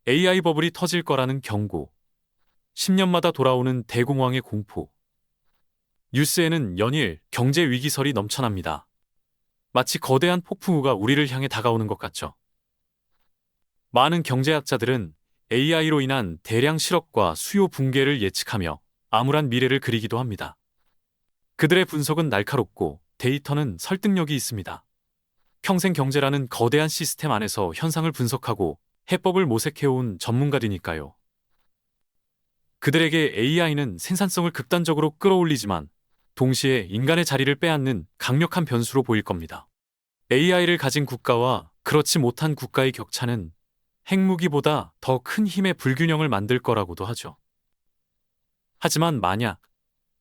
AI 버블이 터질 거라는 경고, 10년마다 돌아오는 대공황의 공포. 뉴스에는 연일 경제 위기설이 넘쳐납니다. 마치 거대한 폭풍우가 우리를 향해 다가오는 것 같죠. 많은 경제학자들은 AI로 인한 대량 실업과 수요 붕괴를 예측하며 암울한 미래를 그리기도 합니다. 그들의 분석은 날카롭고 데이터는 설득력이 있습니다. 평생 경제라는 거대한 시스템 안에서 현상을 분석하고 해법을 모색해온 전문가들이니까요. 그들에게 AI는 생산성을 극단적으로 끌어올리지만 동시에 인간의 자리를 빼앗는 강력한 변수로 보일 겁니다. AI를 가진 국가와 그렇지 못한 국가의 격차는 핵무기보다 더 큰 힘의 불균형을 만들 거라고도 하죠. 하지만 만약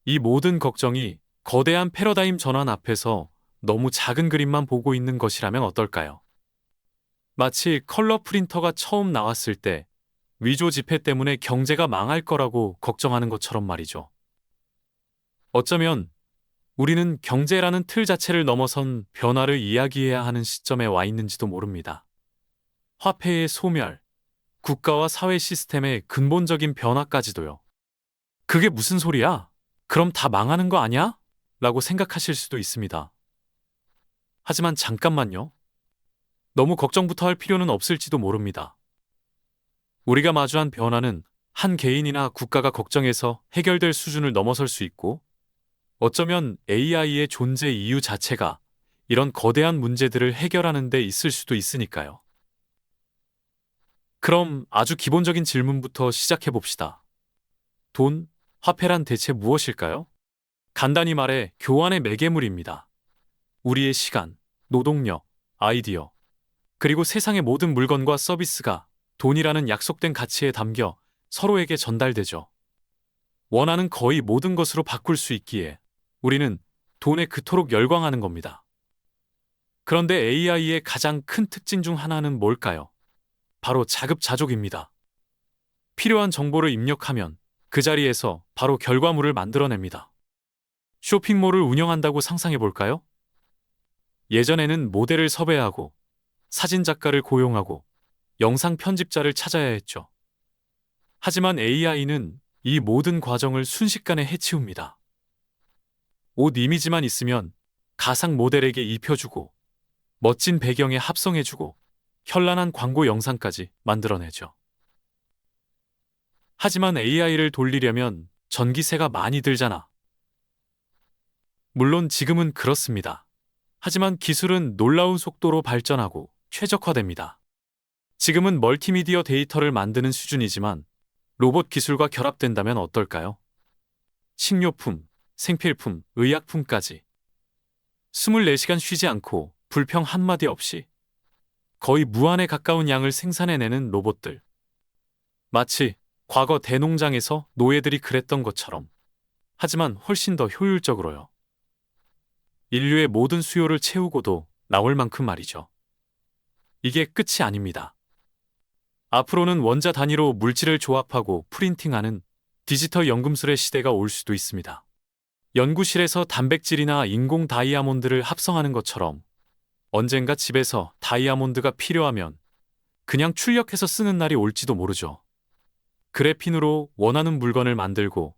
이 모든 걱정이 거대한 패러다임 전환 앞에서 너무 작은 그림만 보고 있는 것이라면 어떨까요? 마치 컬러 프린터가 처음 나왔을 때 위조 지폐 때문에 경제가 망할 거라고 걱정하는 것처럼 말이죠. 어쩌면 우리는 경제라는 틀 자체를 넘어선 변화를 이야기해야 하는 시점에 와 있는지도 모릅니다. 화폐의 소멸, 국가와 사회 시스템의 근본적인 변화까지도요. 그게 무슨 소리야? 그럼 다 망하는 거 아니야? 라고 생각하실 수도 있습니다. 하지만 잠깐만요. 너무 걱정부터 할 필요는 없을지도 모릅니다. 우리가 마주한 변화는 한 개인이나 국가가 걱정해서 해결될 수준을 넘어설 수 있고, 어쩌면 AI의 존재 이유 자체가 이런 거대한 문제들을 해결하는 데 있을 수도 있으니까요. 그럼 아주 기본적인 질문부터 시작해 봅시다. 돈, 화폐란 대체 무엇일까요? 간단히 말해 교환의 매개물입니다. 우리의 시간, 노동력, 아이디어, 그리고 세상의 모든 물건과 서비스가 돈이라는 약속된 가치에 담겨 서로에게 전달되죠. 원하는 거의 모든 것으로 바꿀 수 있기에 우리는 돈에 그토록 열광하는 겁니다. 그런데 AI의 가장 큰 특징 중 하나는 뭘까요? 바로 자급자족입니다. 필요한 정보를 입력하면 그 자리에서 바로 결과물을 만들어냅니다. 쇼핑몰을 운영한다고 상상해 볼까요? 예전에는 모델을 섭외하고 사진작가를 고용하고 영상 편집자를 찾아야 했죠. 하지만 AI는 이 모든 과정을 순식간에 해치웁니다. 옷 이미지만 있으면 가상 모델에게 입혀주고 멋진 배경에 합성해주고 현란한 광고 영상까지 만들어내죠. 하지만 AI를 돌리려면 전기세가 많이 들잖아. 물론 지금은 그렇습니다. 하지만 기술은 놀라운 속도로 발전하고 최적화됩니다. 지금은 멀티미디어 데이터를 만드는 수준이지만 로봇 기술과 결합된다면 어떨까요? 식료품, 생필품, 의약품까지 24시간 쉬지 않고 불평 한마디 없이 거의 무한에 가까운 양을 생산해내는 로봇들. 마치 과거 대농장에서 노예들이 그랬던 것처럼. 하지만 훨씬 더 효율적으로요. 인류의 모든 수요를 채우고도 나올 만큼 말이죠. 이게 끝이 아닙니다. 앞으로는 원자 단위로 물질을 조합하고 프린팅하는 디지털 연금술의 시대가 올 수도 있습니다. 연구실에서 단백질이나 인공 다이아몬드를 합성하는 것처럼 언젠가 집에서 다이아몬드가 필요하면 그냥 출력해서 쓰는 날이 올지도 모르죠. 그래핀으로 원하는 물건을 만들고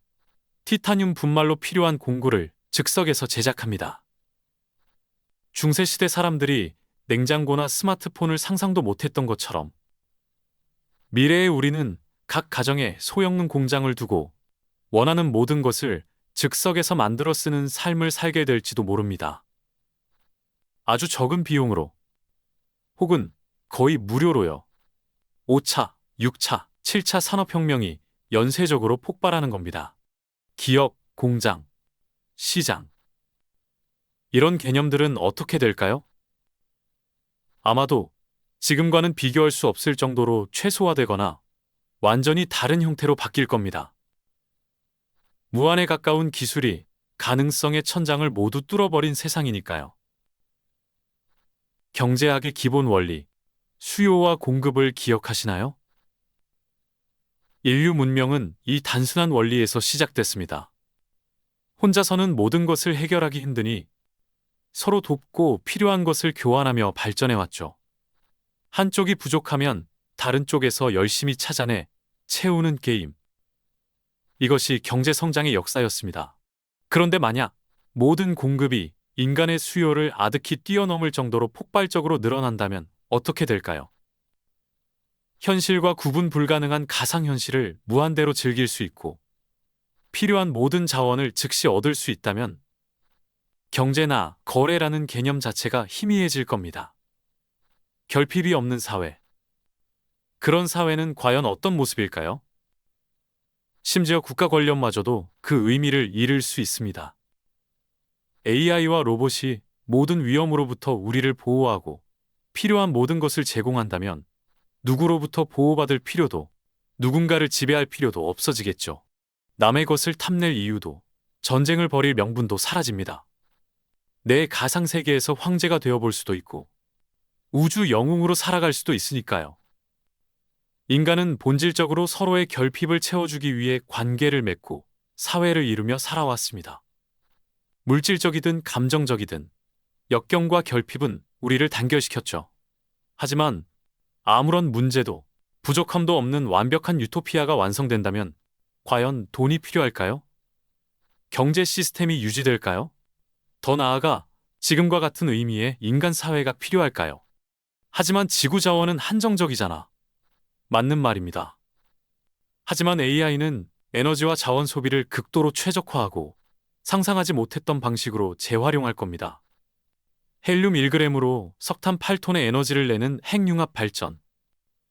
티타늄 분말로 필요한 공구를 즉석에서 제작합니다. 중세시대 사람들이 냉장고나 스마트폰을 상상도 못했던 것처럼 미래의 우리는 각 가정에 소형능 공장을 두고 원하는 모든 것을 즉석에서 만들어 쓰는 삶을 살게 될지도 모릅니다. 아주 적은 비용으로 혹은 거의 무료로요. 5차, 6차, 7차 산업혁명이 연쇄적으로 폭발하는 겁니다. 기업, 공장, 시장. 이런 개념들은 어떻게 될까요? 아마도 지금과는 비교할 수 없을 정도로 최소화되거나 완전히 다른 형태로 바뀔 겁니다. 무한에 가까운 기술이 가능성의 천장을 모두 뚫어버린 세상이니까요. 경제학의 기본 원리, 수요와 공급을 기억하시나요? 인류 문명은 이 단순한 원리에서 시작됐습니다. 혼자서는 모든 것을 해결하기 힘드니 서로 돕고 필요한 것을 교환하며 발전해왔죠. 한쪽이 부족하면 다른 쪽에서 열심히 찾아내 채우는 게임. 이것이 경제 성장의 역사였습니다. 그런데 만약 모든 공급이 인간의 수요를 아득히 뛰어넘을 정도로 폭발적으로 늘어난다면 어떻게 될까요? 현실과 구분 불가능한 가상현실을 무한대로 즐길 수 있고 필요한 모든 자원을 즉시 얻을 수 있다면 경제나 거래라는 개념 자체가 희미해질 겁니다. 결핍이 없는 사회. 그런 사회는 과연 어떤 모습일까요? 심지어 국가 권력마저도 그 의미를 잃을 수 있습니다. AI와 로봇이 모든 위험으로부터 우리를 보호하고 필요한 모든 것을 제공한다면 누구로부터 보호받을 필요도, 누군가를 지배할 필요도 없어지겠죠. 남의 것을 탐낼 이유도, 전쟁을 벌일 명분도 사라집니다. 내 가상세계에서 황제가 되어볼 수도 있고 우주 영웅으로 살아갈 수도 있으니까요. 인간은 본질적으로 서로의 결핍을 채워주기 위해 관계를 맺고 사회를 이루며 살아왔습니다. 물질적이든 감정적이든 역경과 결핍은 우리를 단결시켰죠. 하지만 아무런 문제도 부족함도 없는 완벽한 유토피아가 완성된다면 과연 돈이 필요할까요? 경제 시스템이 유지될까요? 더 나아가 지금과 같은 의미의 인간 사회가 필요할까요? 하지만 지구 자원은 한정적이잖아. 맞는 말입니다. 하지만 AI는 에너지와 자원 소비를 극도로 최적화하고 상상하지 못했던 방식으로 재활용할 겁니다. 헬륨 1g으로 석탄 8톤의 에너지를 내는 핵융합 발전,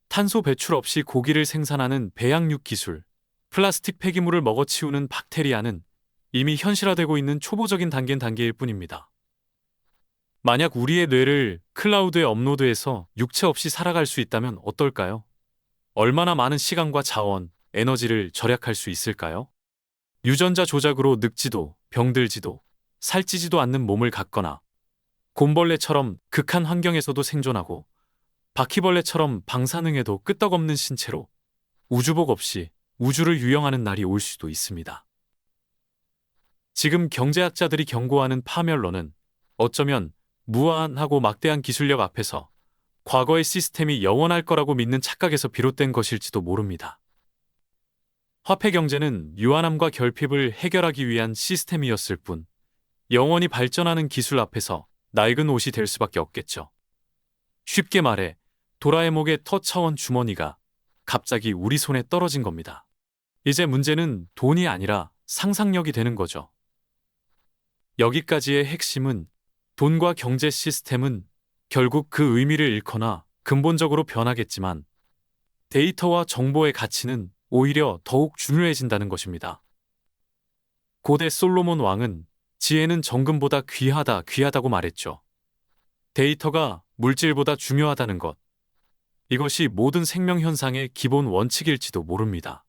탄소 배출 없이 고기를 생산하는 배양육 기술, 플라스틱 폐기물을 먹어치우는 박테리아는 이미 현실화되고 있는 초보적인 단계일 뿐입니다. 만약 우리의 뇌를 클라우드에 업로드해서 육체 없이 살아갈 수 있다면 어떨까요? 얼마나 많은 시간과 자원, 에너지를 절약할 수 있을까요? 유전자 조작으로 늙지도 병들지도 살찌지도 않는 몸을 갖거나 곰벌레처럼 극한 환경에서도 생존하고 바퀴벌레처럼 방사능에도 끄떡없는 신체로 우주복 없이 우주를 유영하는 날이 올 수도 있습니다. 지금 경제학자들이 경고하는 파멸론은 어쩌면 무한하고 막대한 기술력 앞에서 과거의 시스템이 영원할 거라고 믿는 착각에서 비롯된 것일지도 모릅니다. 화폐 경제는 유한함과 결핍을 해결하기 위한 시스템이었을 뿐 영원히 발전하는 기술 앞에서 낡은 옷이 될 수밖에 없겠죠. 쉽게 말해 도라에몽의 터차원 주머니가 갑자기 우리 손에 떨어진 겁니다. 이제 문제는 돈이 아니라 상상력이 되는 거죠. 여기까지의 핵심은 돈과 경제 시스템은 결국 그 의미를 잃거나 근본적으로 변하겠지만 데이터와 정보의 가치는 오히려 더욱 중요해진다는 것입니다. 고대 솔로몬 왕은 지혜는 정금보다 귀하다고 말했죠. 데이터가 물질보다 중요하다는 것. 이것이 모든 생명 현상의 기본 원칙일지도 모릅니다.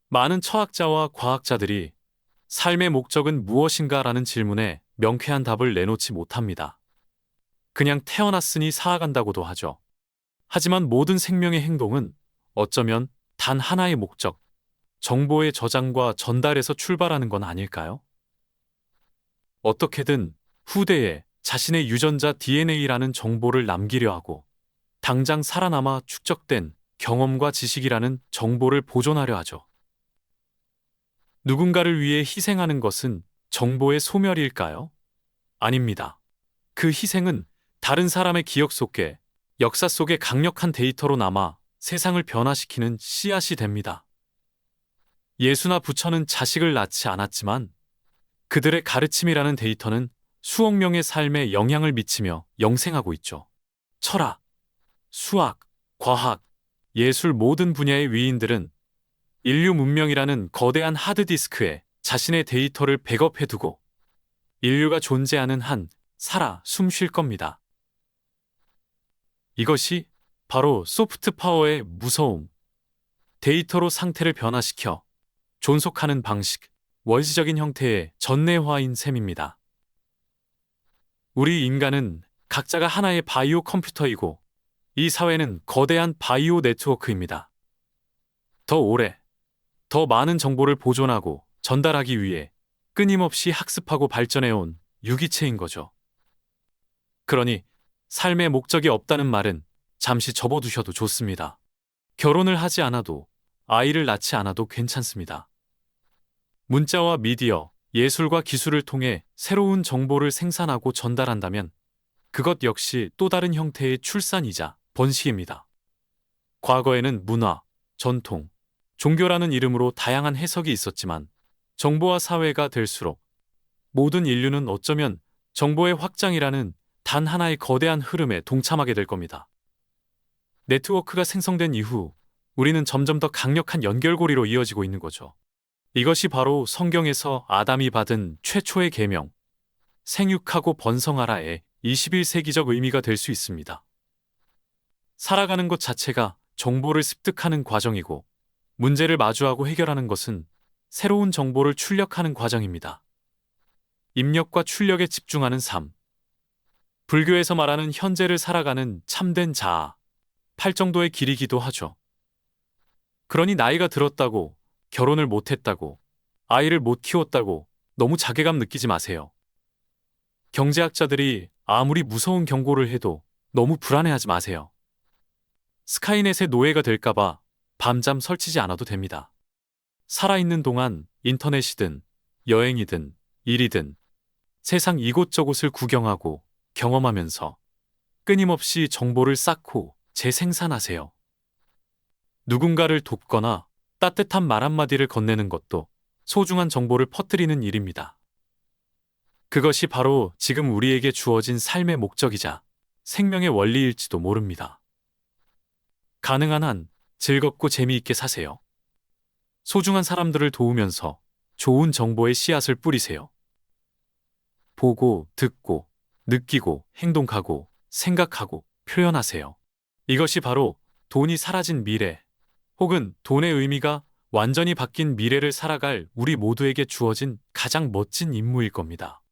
많은 철학자와 과학자들이 삶의 목적은 무엇인가라는 질문에 명쾌한 답을 내놓지 못합니다. 그냥 태어났으니 살아간다고도 하죠. 하지만 모든 생명의 행동은 어쩌면 단 하나의 목적, 정보의 저장과 전달에서 출발하는 건 아닐까요? 어떻게든 후대에 자신의 유전자 DNA라는 정보를 남기려 하고 당장 살아남아 축적된 경험과 지식이라는 정보를 보존하려 하죠. 누군가를 위해 희생하는 것은 정보의 소멸일까요? 아닙니다. 그 희생은 다른 사람의 기억 속에, 역사 속에 강력한 데이터로 남아 세상을 변화시키는 씨앗이 됩니다. 예수나 부처는 자식을 낳지 않았지만 그들의 가르침이라는 데이터는 수억 명의 삶에 영향을 미치며 영생하고 있죠. 철학, 수학, 과학, 예술 모든 분야의 위인들은 인류 문명이라는 거대한 하드디스크에 자신의 데이터를 백업해두고 인류가 존재하는 한 살아 숨 쉴 겁니다. 이것이 바로 소프트 파워의 무서움, 데이터로 상태를 변화시켜 존속하는 방식, 원시적인 형태의 전내화인 셈입니다. 우리 인간은 각자가 하나의 바이오 컴퓨터이고 이 사회는 거대한 바이오 네트워크입니다. 더 오래, 더 많은 정보를 보존하고 전달하기 위해 끊임없이 학습하고 발전해온 유기체인 거죠. 그러니 삶의 목적이 없다는 말은 잠시 접어두셔도 좋습니다. 결혼을 하지 않아도, 아이를 낳지 않아도 괜찮습니다. 문자와 미디어, 예술과 기술을 통해 새로운 정보를 생산하고 전달한다면 그것 역시 또 다른 형태의 출산이자 번식입니다. 과거에는 문화, 전통, 종교라는 이름으로 다양한 해석이 있었지만 정보화 사회가 될수록 모든 인류는 어쩌면 정보의 확장이라는 단 하나의 거대한 흐름에 동참하게 될 겁니다. 네트워크가 생성된 이후 우리는 점점 더 강력한 연결고리로 이어지고 있는 거죠. 이것이 바로 성경에서 아담이 받은 최초의 계명, 생육하고 번성하라의 21세기적 의미가 될 수 있습니다. 살아가는 것 자체가 정보를 습득하는 과정이고 문제를 마주하고 해결하는 것은 새로운 정보를 출력하는 과정입니다. 입력과 출력에 집중하는 삶. 불교에서 말하는 현재를 살아가는 참된 자아, 팔정도의 길이기도 하죠. 그러니 나이가 들었다고, 결혼을 못했다고, 아이를 못 키웠다고 너무 자괴감 느끼지 마세요. 경제학자들이 아무리 무서운 경고를 해도 너무 불안해하지 마세요. 스카이넷의 노예가 될까봐 밤잠 설치지 않아도 됩니다. 살아있는 동안 인터넷이든 여행이든 일이든 세상 이곳저곳을 구경하고 경험하면서 끊임없이 정보를 쌓고 재생산하세요. 누군가를 돕거나 따뜻한 말 한마디를 건네는 것도 소중한 정보를 퍼뜨리는 일입니다. 그것이 바로 지금 우리에게 주어진 삶의 목적이자 생명의 원리일지도 모릅니다. 가능한 한 즐겁고 재미있게 사세요. 소중한 사람들을 도우면서 좋은 정보의 씨앗을 뿌리세요. 보고, 듣고, 느끼고, 행동하고, 생각하고, 표현하세요. 이것이 바로 돈이 사라진 미래, 혹은 돈의 의미가 완전히 바뀐 미래를 살아갈 우리 모두에게 주어진 가장 멋진 임무일 겁니다.